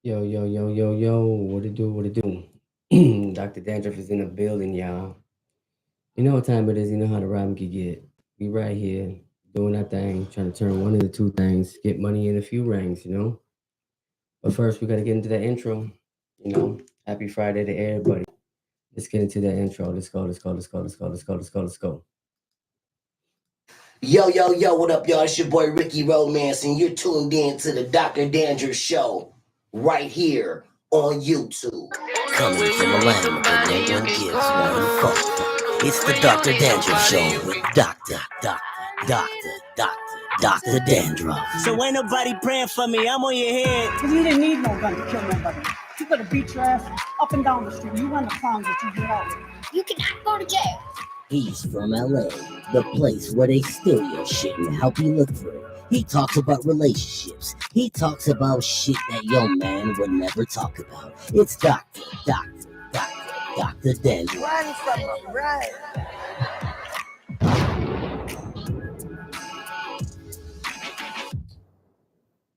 Yo, yo, yo, yo, yo, what it do, what it do? Dr. Dandruff is in the building, y'all. You know what time it is, you know how the rhyme can get. We right here, doing our thing, trying to turn one of the two things, get money in a few rings. But first, we got to get into that intro, you know. Happy Friday to everybody. Let's get into that intro. Let's go, let's go, let's go, let's go, let's go, let's go, let's go. Yo, yo, yo, what up, y'all? It's your boy Ricky Romance, and you're tuned in to the Dr. Dandruff Show right here on YouTube. Coming from a land where no one gives one fuck. It's the Dr. Dandruff Show with Dr. Dandruff. So ain't nobody praying for me, I'm on your head. Because you didn't need no gun to kill nobody. You could have beat your ass up and down the street. You run the clowns that you get out. You cannot go to jail. He's from LA, the place where they steal your shit and help you look for it. He talks about relationships. He talks about shit that your man would never talk about. It's Dr. Dandruff. Run from him, run.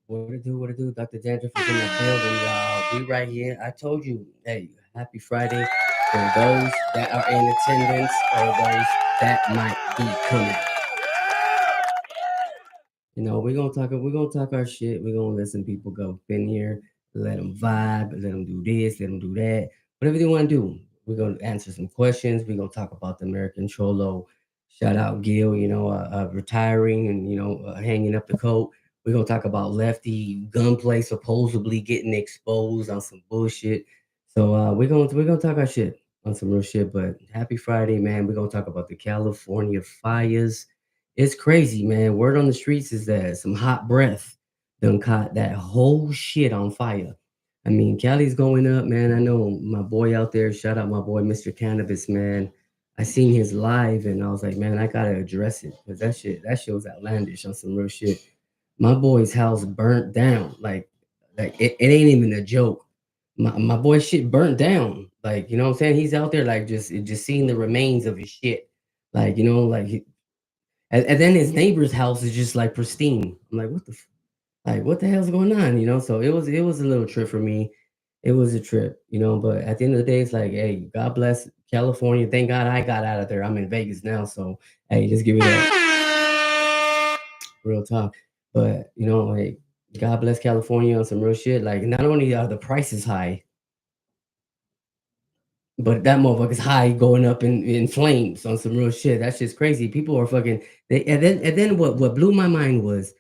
What it do? Dr. Dandruff is in the building, y'all. We right here. I told you, hey, happy Friday for those that are in attendance or those that might be coming. You know, we're gonna talk our shit. We're gonna let some people go up in here, let them vibe, let them do this, let them do that. Whatever they want to do. We're gonna answer some questions. We're gonna talk about the American Cholo. Shout out Gil, retiring and hanging up the coat. We're gonna talk about Lefty Gunplay supposedly getting exposed on some bullshit. So we're gonna talk our shit on some real shit. But happy Friday, man. We're gonna talk about the California fires. It's crazy, man. Word on the streets is that some hot breath done caught that whole shit on fire. I mean, Cali's going up, man. I know my boy out there. Shout out my boy, Mr. Cannabis, man. I seen his live and I was like, man, I gotta address it because that shit was outlandish on some real shit. My boy's house burnt down. Like it ain't even a joke. My boy shit burnt down. Like, you know what I'm saying? He's out there like just seeing the remains of his shit. Like, and then his neighbor's house is just like pristine. I'm like, what the hell's going on? So it was a little trip for me. It was a trip, but at the end of the day, it's like, hey, God bless California. Thank God I got out of there. I'm in Vegas now. So hey, just give me that real talk. But like God bless California on some real shit. Like not only are the prices high, but that motherfucker's high going up in flames on some real shit. That's just crazy. People are fucking and then what blew my mind was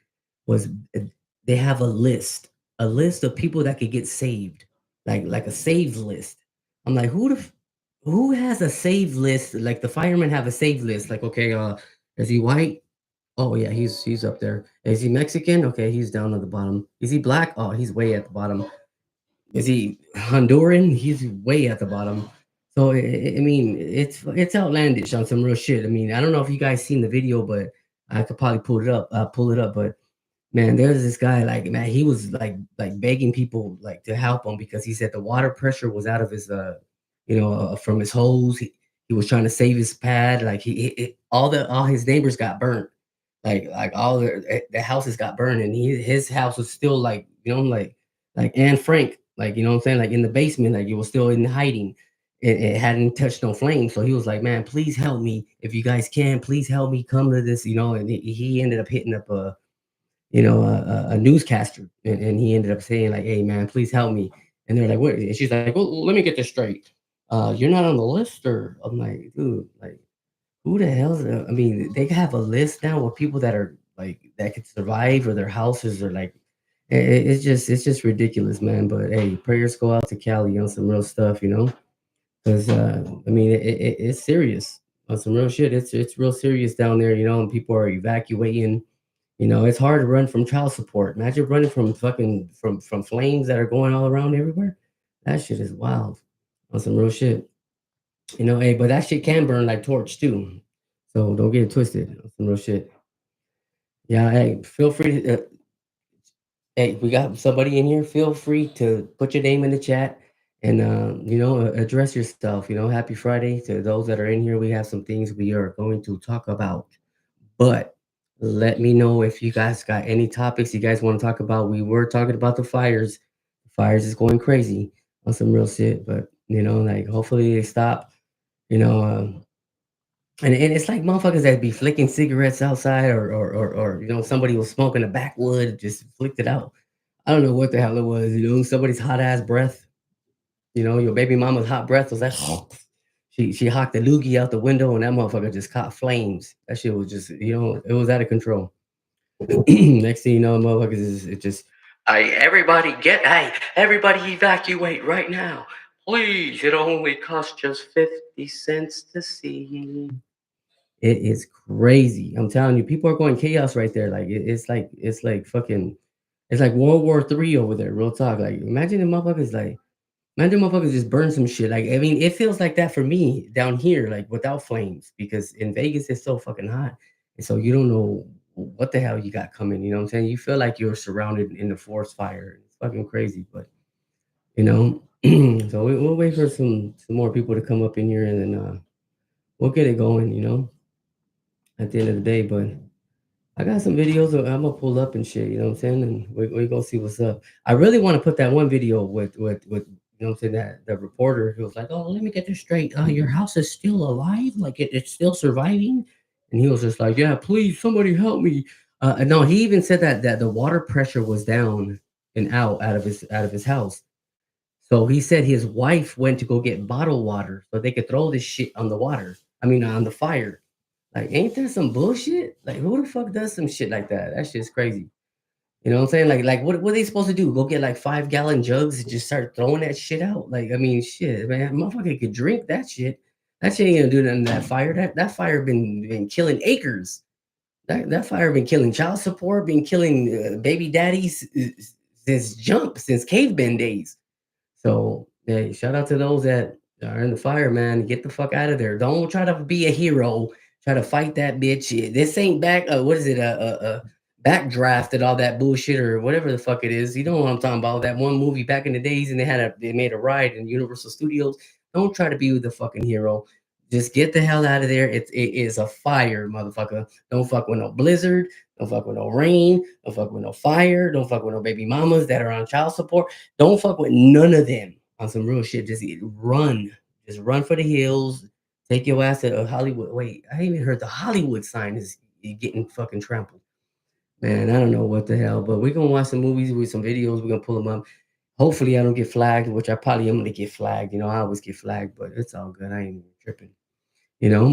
they have a list of people that could get saved. Like a save list. I'm like, who has a save list? Like the firemen have a save list. Like, okay, is he white? Oh yeah, he's up there. Is he Mexican? Okay, he's down at the bottom. Is he black? Oh, he's way at the bottom. Is he Honduran? He's way at the bottom. So I mean, it's outlandish on some real shit. I mean, I don't know if you guys seen the video, but I could probably pull it up. But man, there's this guy like man, he was like begging people like to help him because he said the water pressure was out of his from his hose. He was trying to save his pad. Like all his neighbors got burnt. Like all the houses got burned, and his house was still like like Anne Frank, like you know what I'm saying, like in the basement, like it was still in hiding. It hadn't touched no flame, so he was like, "Man, please help me if you guys can. Please help me come to this." And he ended up hitting up a newscaster, and he ended up saying like, "Hey, man, please help me." And they're like, "What?" And she's like, "Well, let me get this straight. You're not on the list, or I'm like, dude, like." Who the hell's I mean, they have a list now with people that are like that could survive or their houses are like it's just ridiculous, man. But hey, prayers go out to Cali on some real stuff, because I mean it's serious on some real shit. It's real serious down there, and people are evacuating. It's hard to run from child support. Imagine running from fucking from flames that are going all around everywhere. That shit is wild on some real shit. Hey, but that shit can burn like torch too. So don't get it twisted. Some real shit. Yeah, hey, feel free to. Hey, we got somebody in here. Feel free to put your name in the chat and address yourself. Happy Friday to those that are in here. We have some things we are going to talk about, but let me know if you guys got any topics you guys want to talk about. We were talking about the fires. Fires is going crazy on some real shit. But like hopefully they stop. You know, and it's like motherfuckers that be flicking cigarettes outside, or somebody was smoking a backwood, just flicked it out. I don't know what the hell it was. Somebody's hot ass breath. Your baby mama's hot breath was like, she hocked the loogie out the window, and that motherfucker just caught flames. That shit was just, it was out of control. Next thing you know, motherfuckers it just, everybody evacuate right now, please. It only costs just 50 cents to see. It is crazy. I'm telling you, people are going chaos right there. Like it's like fucking, it's like World War III over there. Real talk. Like imagine the motherfuckers like. Imagine motherfuckers just burn some shit. Like, I mean, it feels like that for me down here, like without flames, because in Vegas it's so fucking hot. And so you don't know what the hell you got coming. You know what I'm saying? You feel like you're surrounded in the forest fire. It's fucking crazy. But you know, so we'll wait for some more people to come up in here, and then we'll get it going, at the end of the day. But I got some videos I'm gonna pull up and shit, you know what I'm saying? And we're gonna see what's up. I really want to put that one video with you know what I'm saying, that the reporter who was like, "Oh, let me get this straight. Your house is still alive, like it's still surviving." And he was just like, "Yeah, please, somebody help me." No, he even said that the water pressure was down and out of his house. So he said his wife went to go get bottled water so they could throw this shit on the water. I mean, on the fire. Like, ain't there some bullshit? Like, who the fuck does some shit like that? That shit's crazy. You know what I'm saying? Like what are they supposed to do? Go get like 5-gallon jugs and just start throwing that shit out? Like, I mean, shit, man, motherfucker could drink that shit. That shit ain't gonna do nothing to that fire. That fire been killing acres. That fire been killing child support, been killing baby daddies since caveman days. So, hey, shout out to those that are in the fire, man. Get the fuck out of there. Don't try to be a hero. Try to fight that bitch. This ain't back. What is it? Backdraft and all that bullshit or whatever the fuck it is. You know what I'm talking about? That one movie back in the days, and they made a ride in Universal Studios. Don't try to be the fucking hero. Just get the hell out of there. It is a fire, motherfucker. Don't fuck with no blizzard. Don't fuck with no rain. Don't fuck with no fire. Don't fuck with no baby mamas that are on child support. Don't fuck with none of them on some real shit. Just run. Just run for the hills. Take your ass to Hollywood. Wait, I even heard the Hollywood sign is getting fucking trampled. Man, I don't know what the hell, but we're gonna watch some movies with some videos. We're gonna pull them up. Hopefully, I don't get flagged, which I probably am gonna get flagged. I always get flagged, but it's all good. I ain't even tripping.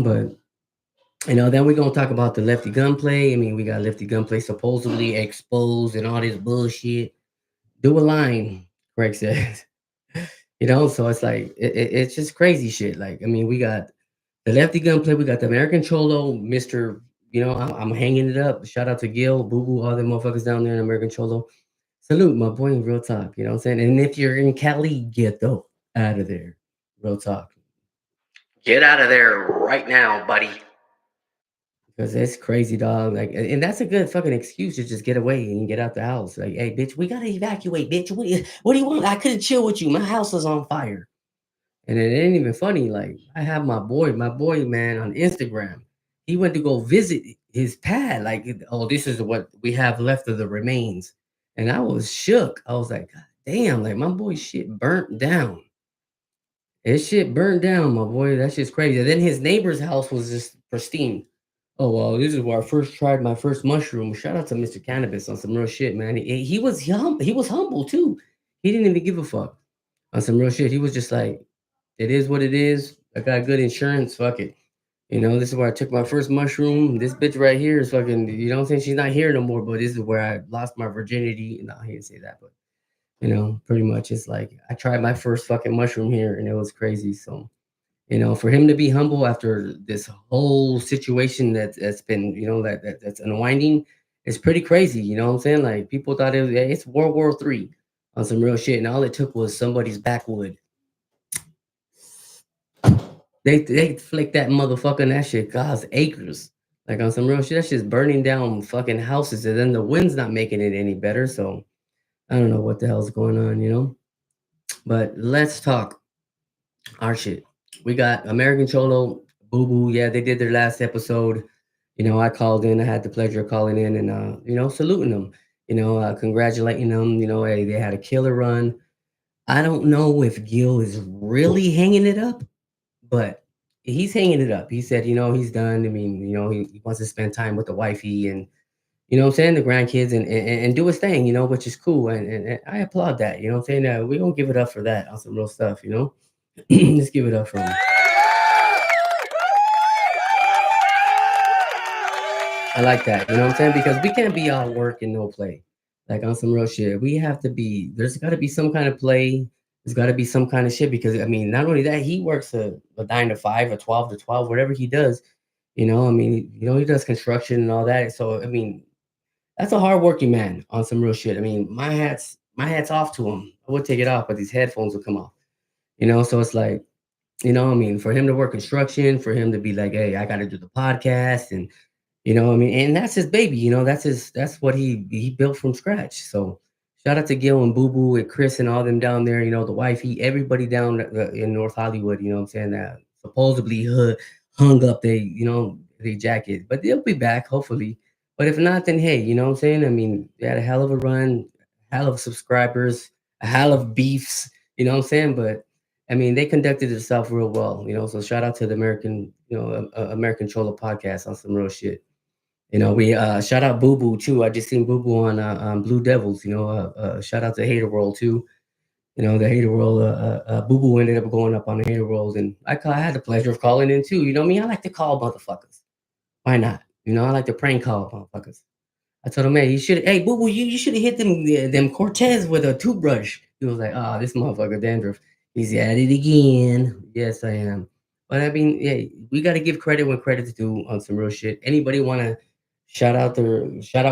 But then we're gonna talk about the Lefty Gunplay. I mean, we got Lefty Gunplay supposedly exposed and all this bullshit. Do a line, Craig says. So it's like it's just crazy shit. Like, I mean, we got the Lefty Gunplay, we got the American Cholo, Mr. I'm hanging it up. Shout out to Gil, Boo Boo, all them motherfuckers down there in American Cholo. Salute, my boy, real talk. You know what I'm saying? And if you're in Cali, get the out of there. Real talk. Get out of there right now, buddy. Because it's crazy, dog. Like, and that's a good fucking excuse to just get away and get out the house. Like, hey, bitch, we gotta evacuate, bitch. What do you want? I couldn't chill with you. My house is on fire. And it ain't even funny. Like, I have my boy, man, on Instagram. He went to go visit his pad. Like, oh, this is what we have left of the remains. And I was shook. I was like, God damn, like my boy shit burnt down. His shit burnt down, my boy. That's just crazy. And then his neighbor's house was just pristine. Oh, well, this is where I first tried my first mushroom. Shout out to Mr. Cannabis on some real shit, man. He was humble too. He didn't even give a fuck on some real shit. He was just like, it is what it is. I got good insurance. Fuck it. This is where I took my first mushroom. This bitch right here is fucking, you know what I'm saying? She's not here no more, but this is where I lost my virginity. No, he didn't say that, but pretty much it's like I tried my first fucking mushroom here and it was crazy. So, for him to be humble after this whole situation that's been, that's unwinding, it's pretty crazy. You know what I'm saying? Like people thought it's World War III on some real shit, and all it took was somebody's backwood. They flicked that motherfucker and that shit caused acres. Like on some real shit, that shit's burning down fucking houses, and then the wind's not making it any better. So I don't know what the hell's going on, But let's talk our shit. We got American Cholo, Boo Boo. Yeah, they did their last episode. I called in. I had the pleasure of calling in and saluting them. Congratulating them. Hey, they had a killer run. I don't know if Gil is really hanging it up, but he's hanging it up. He said, he's done. I mean, he wants to spend time with the wifey and, what I'm saying, the grandkids and do his thing, which is cool. And I applaud that, what I'm saying? That we don't give it up for that on some real stuff, Let's give it up for him. I like that, you know what I'm saying? Because we can't be all work and no play. Like on some real shit. We have to be, there's got to be some kind of play. There's got to be some kind of shit because, I mean, not only that, he works a 9 to 5, a 12 to 12, whatever he does, I mean, he does construction and all that. So, I mean, that's a hardworking man on some real shit. I mean, my hat's off to him. I would take it off, but these headphones will come off, So it's like, I mean, for him to work construction, for him to be like, hey, I got to do the podcast and, I mean, and that's his baby, that's what he built from scratch. So shout out to Gil and Boo Boo and Chris and all them down there, the wifey, everybody down in North Hollywood, what I'm saying, that supposedly hung up they jacket, but they'll be back hopefully. But if not, then hey, what I'm saying? I mean, they had a hell of a run, hell of subscribers, a hell of beefs, what I'm saying? But I mean, they conducted themselves real well, So shout out to the American, American Cholo podcast on some real shit. We shout out Boo Boo too. I just seen Boo Boo on Blue Devils. Shout out to Hater World too. The Hater World. Boo Boo ended up going up on the Hater World, and I had the pleasure of calling in too. You know me. I like to call motherfuckers. Why not? I like to prank call motherfuckers. I told him, hey, hey, Boo Boo, you should have hit them Cortez with a toothbrush. He was like, oh, this motherfucker Dandruff. He's at it again. Yes, I am. But I mean, yeah, we got to give credit when credit's due on some real shit. Anybody want to shout out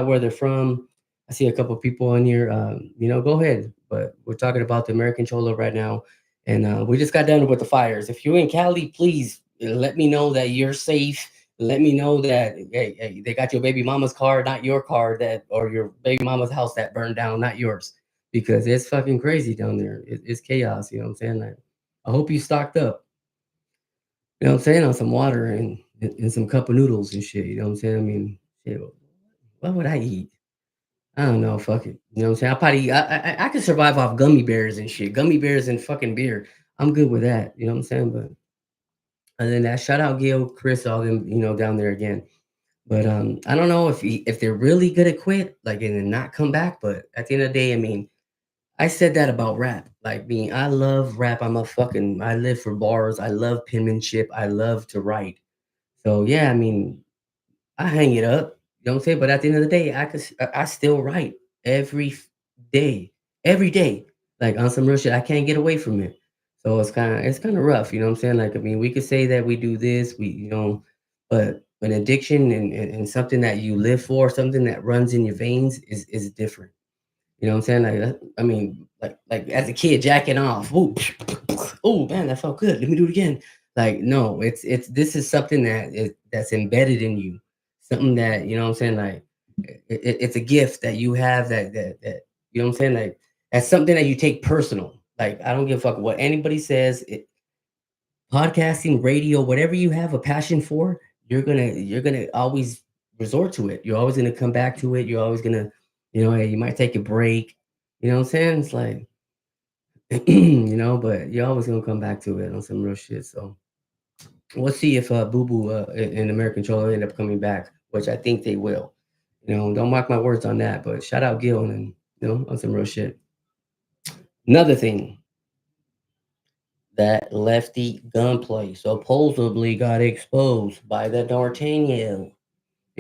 where they're from? I see a couple people on here. Go ahead. But we're talking about the American Cholo right now, and we just got done with the fires. If you're in Cali, please let me know that you're safe. Let me know that hey, they got your baby mama's car, not your car, or your baby mama's house that burned down, not yours, because it's fucking crazy down there. It's chaos. You know what I'm saying? Like, I hope you stocked up. You know what I'm saying? On some water and some cup of noodles and shit. You know what I'm saying? I mean, shit, what would I eat? I don't know. Fuck it. You know what I'm saying? I could survive off gummy bears and shit. Gummy bears and fucking beer. I'm good with that. You know what I'm saying? But other than that, shout out Gail, Chris, all them, down there again. But I don't know if they're really gonna quit, like and then not come back. But at the end of the day, I mean, I said that about rap. Like I love rap. I live for bars. I love penmanship. I love to write. So yeah, I mean, I hang it up. You know what I'm saying? But at the end of the day, I still write day, every day, like on some real shit. I can't get away from it. So it's kind of rough. You know what I'm saying? Like I mean, we could say that we do this, but an addiction and something that you live for, something that runs in your veins is different. You know what I'm saying? Like I mean, like as a kid jacking off. Ooh, oh man, that felt good. Let me do it again. Like no, it's this is something that's embedded in you. Something that what I'm saying. Like it's a gift that you have that you know what I'm saying. Like that's something that you take personal. Like I don't give a fuck what anybody says. Podcasting, radio, whatever you have a passion for, you're gonna always resort to it. You're always gonna come back to it. You're always gonna, hey, you might take a break. You know what I'm saying? It's like, but you're always gonna come back to it on some real shit. So we'll see if Boo Boo and American Cholo end up coming back, which I think they will. Don't mark my words on that. But shout out Gil and on some real shit. Another thing. That Lefty Gunplay supposedly got exposed by the D'Artagnan.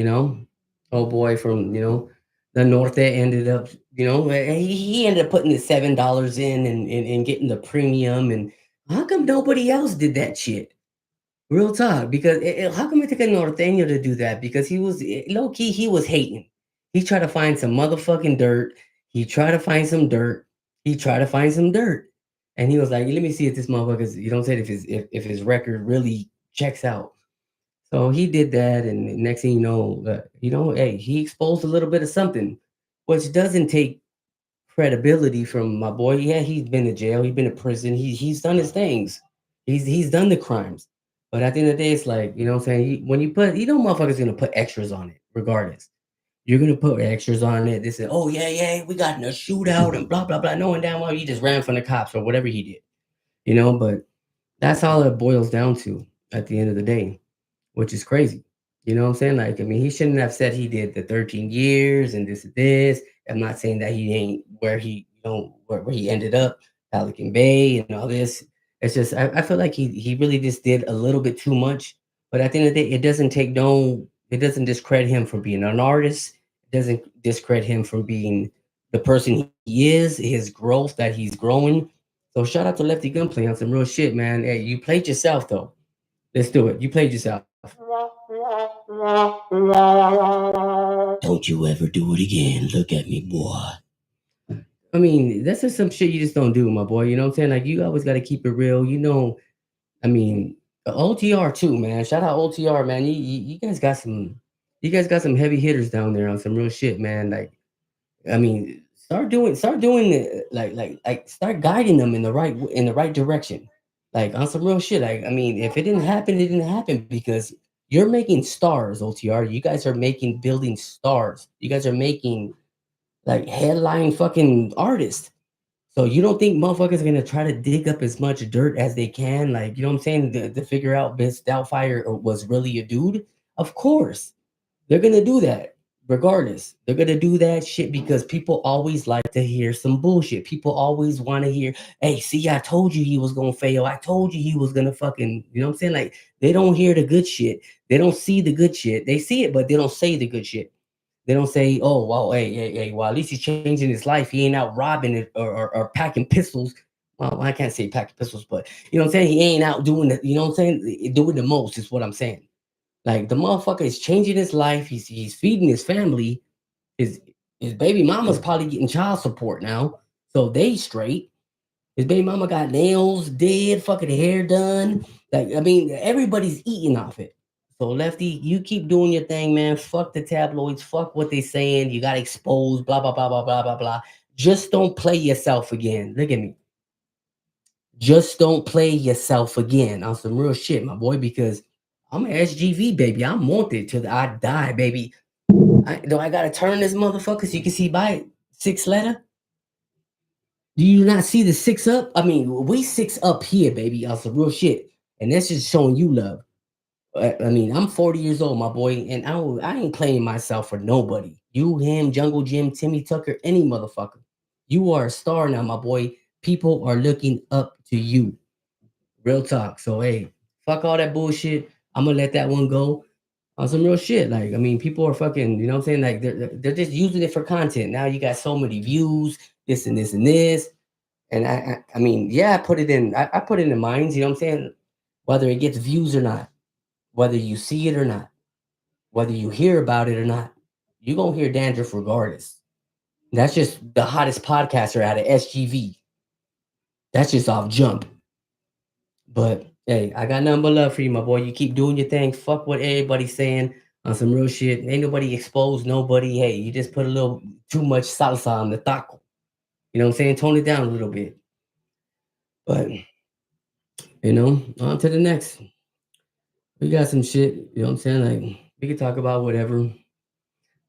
Oh boy from the north that ended up he ended up putting the $7 in and getting the premium. And how come nobody else did that shit? Real talk, because how come it took a Norteño to do that? Because he was low key, he was hating. He tried to find some motherfucking dirt. He tried to find some dirt. He tried to find some dirt. And he was like, let me see if this motherfucker's, say if his record really checks out. So he did that, and next thing hey, he exposed a little bit of something, which doesn't take credibility from my boy. Yeah, he's been to jail, he's been to prison, he's done his things, he's done the crimes. But at the end of the day, it's like, what I'm saying, when you put, motherfuckers gonna put extras on it regardless. You're gonna put extras on it. They say, "Oh yeah, we got in a shootout and blah blah blah," knowing damn well you just ran from the cops or whatever he did, you know. But that's all it boils down to at the end of the day, which is crazy. You know what I'm saying? Like, I mean, he shouldn't have said he did the 13 years and this and this. I'm not saying that he ain't where he, where he ended up, Pelican Bay and all this. It's just I feel like he really just did a little bit too much. But at the end of the day, it doesn't discredit him from being an artist. It doesn't discredit him from being the person he is, his growth that he's growing. So shout out to Lefty Gunplay on some real shit, man. Hey, you played yourself though. Let's do it. You played yourself. Don't you ever do it again. Look at me, boy. I mean, that's just some shit you just don't do, my boy. You know what I'm saying? Like, you always got to keep it real. You know, I mean, OTR too, man. Shout out OTR, man. You guys got some heavy hitters down there on some real shit, man. Like, I mean, start doing it, like start guiding them in the right direction, like on some real shit. Like, I mean, if it didn't happen, it didn't happen because you're making stars, OTR. You guys are building stars. You guys are making like headline fucking artists. So you don't think motherfuckers are gonna try to dig up as much dirt as they can, like, you know what I'm saying, to figure out Miss Doubtfire was really a dude? Of course, they're gonna do that regardless. They're gonna do that shit because people always like to hear some bullshit. People always want to hear, hey, see, I told you he was gonna fail. I told you he was gonna fucking, you know what I'm saying? Like, they don't hear the good shit. They don't see the good shit. They see it, but they don't say the good shit. They don't say, oh, well, hey, well, at least he's changing his life. He ain't out robbing it or packing pistols. Well, I can't say packing pistols, but you know what I'm saying? He ain't out doing it, you know what I'm saying? Doing the most is what I'm saying. Like, the motherfucker is changing his life. He's feeding his family. His baby mama's probably getting child support now. So they straight. His baby mama got nails did, fucking hair done. Like, I mean, everybody's eating off it. So Lefty, you keep doing your thing, man. Fuck the tabloids. Fuck what they saying. You got exposed. Blah blah blah blah blah blah blah. Just don't play yourself again. Look at me. Just don't play yourself again on some real shit, my boy. Because I'm an SGV baby. I'm wanted till I die, baby. I gotta turn this motherfucker so you can see by it. 6 letter. Do you not see the 6 up? I mean, we 6 up here, baby, on some real shit. And that's just showing you love. I mean, I'm 40 years old, my boy, and I ain't playing myself for nobody. You, him, Jungle Jim, Timmy Tucker, any motherfucker. You are a star now, my boy. People are looking up to you. Real talk. So, hey, fuck all that bullshit. I'm gonna let that one go on some real shit. Like, I mean, people are fucking, you know what I'm saying? Like, they're just using it for content. Now you got so many views, this and this and this. And I mean, yeah, I put it in minds, you know what I'm saying? Whether it gets views or not, whether you see it or not, whether you hear about it or not, you're gonna hear Dandruff regardless. That's just the hottest podcaster out of SGV. That's just off jump. But hey, I got nothing but love for you, my boy. You keep doing your thing. Fuck what everybody's saying on some real shit. Ain't nobody exposed nobody. Hey, you just put a little too much salsa on the taco. You know what I'm saying? Tone it down a little bit. But you know, on to the next. We got some shit, you know what I'm saying? Like, we can talk about whatever,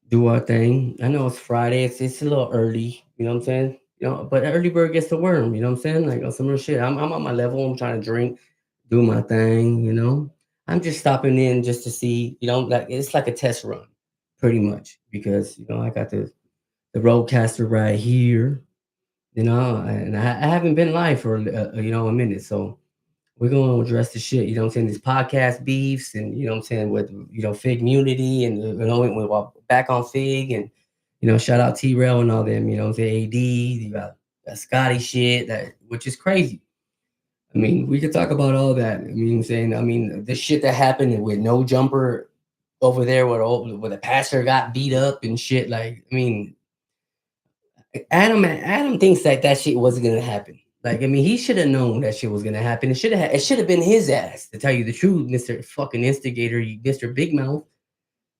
do our thing. I know it's Friday, it's a little early, you know what I'm saying? You know, but early bird gets the worm, you know what I'm saying? Like, on some real shit. I'm on my level, I'm trying to drink, do my thing, you know. I'm just stopping in just to see, you know, like it's like a test run, pretty much, because you know I got the roadcaster right here, you know, and I haven't been live for you know, a minute, so we're gonna address the shit, you know what I'm saying? These podcast beefs, and you know what I'm saying, with you know Fig Munity, and you know we're back on Fig, and you know shout out T-Rail and all them, you know what I'm saying? AD, you got that Scotty shit, that which is crazy. I mean, we could talk about all that. I mean, I'm saying, I mean, the shit that happened with No Jumper over there, where the pastor got beat up and shit. Like, I mean, Adam thinks that shit wasn't gonna happen. Like, I mean, he should have known that shit was gonna happen. It should have been his ass, to tell you the truth, Mr. fucking instigator, you Mr. Big Mouth.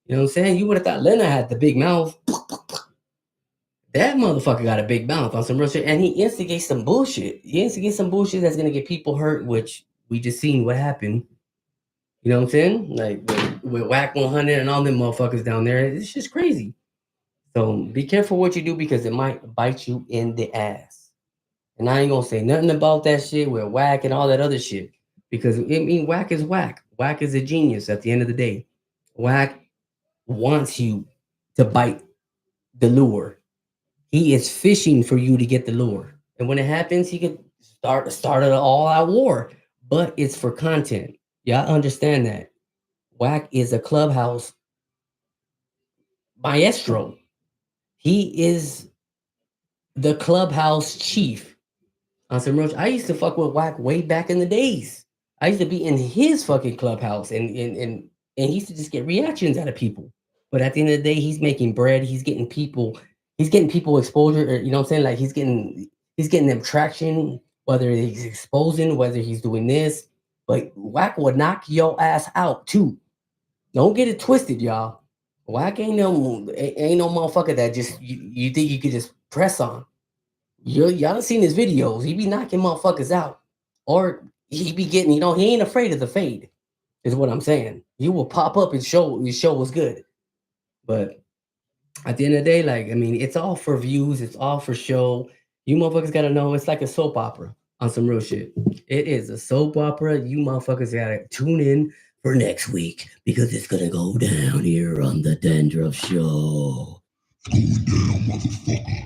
You know what I'm saying? You would have thought Lena had the big mouth. That motherfucker got a big mouth on some real shit, and he instigates some bullshit. He instigates some bullshit that's gonna get people hurt, which we just seen what happened. You know what I'm saying? Like with Whack 100 and all them motherfuckers down there. It's just crazy. So be careful what you do because it might bite you in the ass. And I ain't gonna say nothing about that shit with whack and all that other shit. Because I mean whack is whack. Whack is a genius at the end of the day. Whack wants you to bite the lure. He is fishing for you to get the lure. And when it happens, he could start an all-out war. But it's for content. Y'all understand that. Whack is a clubhouse maestro. He is the clubhouse chief on some real. I used to fuck with Whack way back in the days. I used to be in his fucking clubhouse and he used to just get reactions out of people. But at the end of the day, he's making bread. He's getting people exposure. Or, you know what I'm saying? Like he's getting them traction, whether he's exposing, whether he's doing this. But Whack would knock your ass out too. Don't get it twisted, y'all. Whack ain't no motherfucker that just you think you could just press on. Y'all done seen his videos. He be knocking motherfuckers out. Or he be getting, he ain't afraid of the fade, is what I'm saying. He will pop up and show was good. But at the end of the day, like, I mean, it's all for views, it's all for show. You motherfuckers gotta know it's like a soap opera on some real shit. It is a soap opera. You motherfuckers gotta tune in for next week because it's gonna go down here on the Dandruff Show. Going down, motherfucker.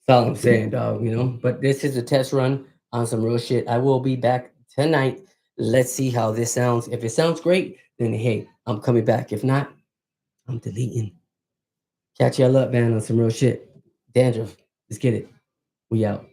That's all I'm saying, dog, But this is a test run on some real shit. I will be back tonight. Let's see how this sounds. If it sounds great, then hey, I'm coming back. If not, I'm deleting. Catch y'all up, man, on some real shit. Dandruff, let's get it. We out.